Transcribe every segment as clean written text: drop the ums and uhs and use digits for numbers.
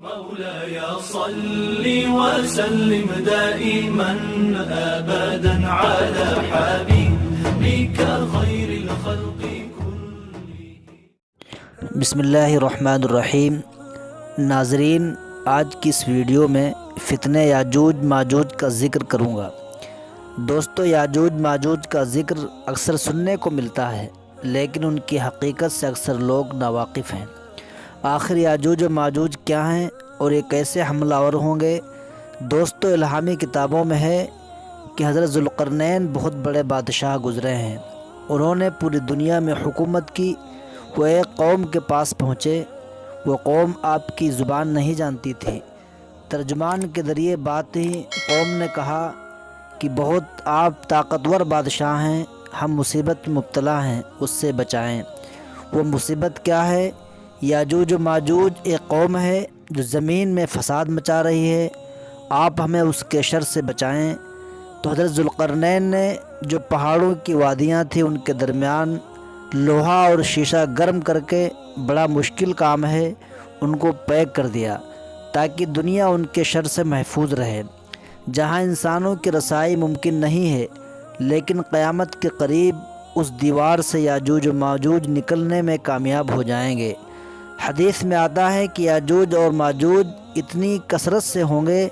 مولاي صل وسلم دائما أبدا على حبيبك خير الخلق كلهم. بسم اللہ الرحمن الرحیم. ناظرین، آج کی اس ویڈیو میں فتنہ یاجوج ماجوج کا ذکر کروں گا. دوستو، یاجوج ماجوج کا ذکر اکثر سننے کو ملتا ہے، لیکن ان کی حقیقت سے اکثر لوگ ناواقف ہیں. آخر یاجوج و ماجوج کیا ہیں اور یہ کیسے حملہ آور ہوں گے؟ دوستو، الہامی کتابوں میں ہے کہ حضرت ذوالقرنین بہت بڑے بادشاہ گزرے ہیں. انہوں نے پوری دنیا میں حکومت کی. وہ ایک قوم کے پاس پہنچے. وہ قوم آپ کی زبان نہیں جانتی تھی. ترجمان کے ذریعے بات ہی قوم نے کہا کہ بہت آپ طاقتور بادشاہ ہیں، ہم مصیبت میں مبتلا ہیں، اس سے بچائیں. وہ مصیبت کیا ہے؟ یاجوج و ماجوج ایک قوم ہے جو زمین میں فساد مچا رہی ہے، آپ ہمیں اس کے شر سے بچائیں. تو حضرت ذوالقرنین نے جو پہاڑوں کی وادیاں تھیں ان کے درمیان لوہا اور شیشہ گرم کر کے، بڑا مشکل کام ہے، ان کو پیک کر دیا تاکہ دنیا ان کے شر سے محفوظ رہے. جہاں انسانوں کی رسائی ممکن نہیں ہے، لیکن قیامت کے قریب اس دیوار سے یاجوج و ماجوج نکلنے میں کامیاب ہو جائیں گے. حدیث میں آتا ہے کہ یاجوج اور ماجوج اتنی کثرت سے ہوں گے،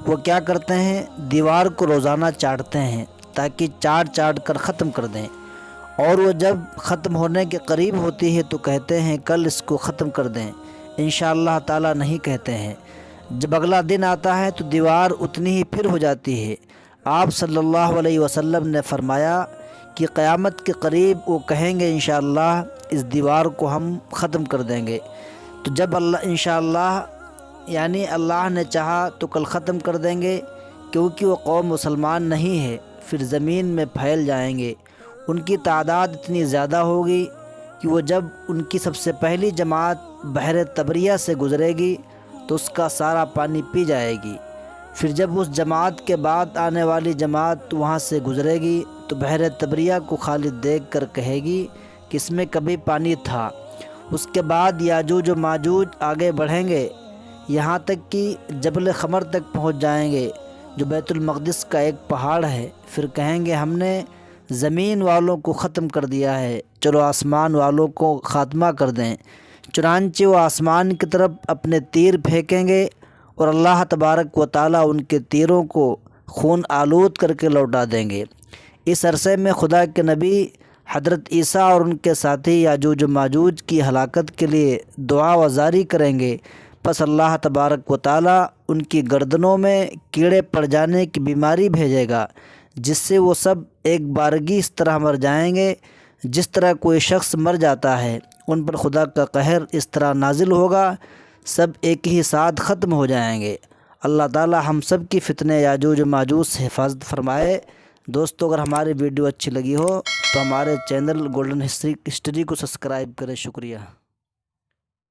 وہ کیا کرتے ہیں، دیوار کو روزانہ چاٹتے ہیں تاکہ چاٹ چاٹ کر ختم کر دیں، اور وہ جب ختم ہونے کے قریب ہوتی ہے تو کہتے ہیں کل اس کو ختم کر دیں، انشاءاللہ تعالی نہیں کہتے ہیں. جب اگلا دن آتا ہے تو دیوار اتنی ہی پھر ہو جاتی ہے. آپ صلی اللہ علیہ وسلم نے فرمایا کہ قیامت کے قریب وہ کہیں گے انشاءاللہ اس دیوار کو ہم ختم کر دیں گے. تو جب انشاءاللہ یعنی اللہ نے چاہا تو کل ختم کر دیں گے، کیونکہ وہ قوم مسلمان نہیں ہے، پھر زمین میں پھیل جائیں گے. ان کی تعداد اتنی زیادہ ہوگی کہ وہ جب ان کی سب سے پہلی جماعت بحر طبریہ سے گزرے گی تو اس کا سارا پانی پی جائے گی. پھر جب اس جماعت کے بعد آنے والی جماعت وہاں سے گزرے گی تو بحر طبریہ کو خالی دیکھ کر کہے گی کہ اس میں کبھی پانی تھا. اس کے بعد یاجوج و ماجوج آگے بڑھیں گے، یہاں تک کہ جبل خمر تک پہنچ جائیں گے جو بیت المقدس کا ایک پہاڑ ہے. پھر کہیں گے ہم نے زمین والوں کو ختم کر دیا ہے، چلو آسمان والوں کو خاتمہ کر دیں. چنانچہ وہ آسمان کی طرف اپنے تیر پھینکیں گے اور اللہ تبارک و تعالیٰ ان کے تیروں کو خون آلود کر کے لوٹا دیں گے. اس عرصے میں خدا کے نبی حضرت عیسیٰ اور ان کے ساتھی یاجوج و ماجوج کی ہلاکت کے لیے دعا و زاری کریں گے. پس اللہ تبارک و تعالیٰ ان کی گردنوں میں کیڑے پڑ جانے کی بیماری بھیجے گا، جس سے وہ سب ایک بارگی اس طرح مر جائیں گے جس طرح کوئی شخص مر جاتا ہے. ان پر خدا کا قہر اس طرح نازل ہوگا، سب ایک ہی ساتھ ختم ہو جائیں گے. اللہ تعالی ہم سب کی فتنہ یاجوج و ماجوج سے حفاظت فرمائے. دوستو، اگر ہماری ویڈیو اچھی لگی ہو تو ہمارے چینل گولڈن ہسٹری کو سبسکرائب کریں. شکریہ.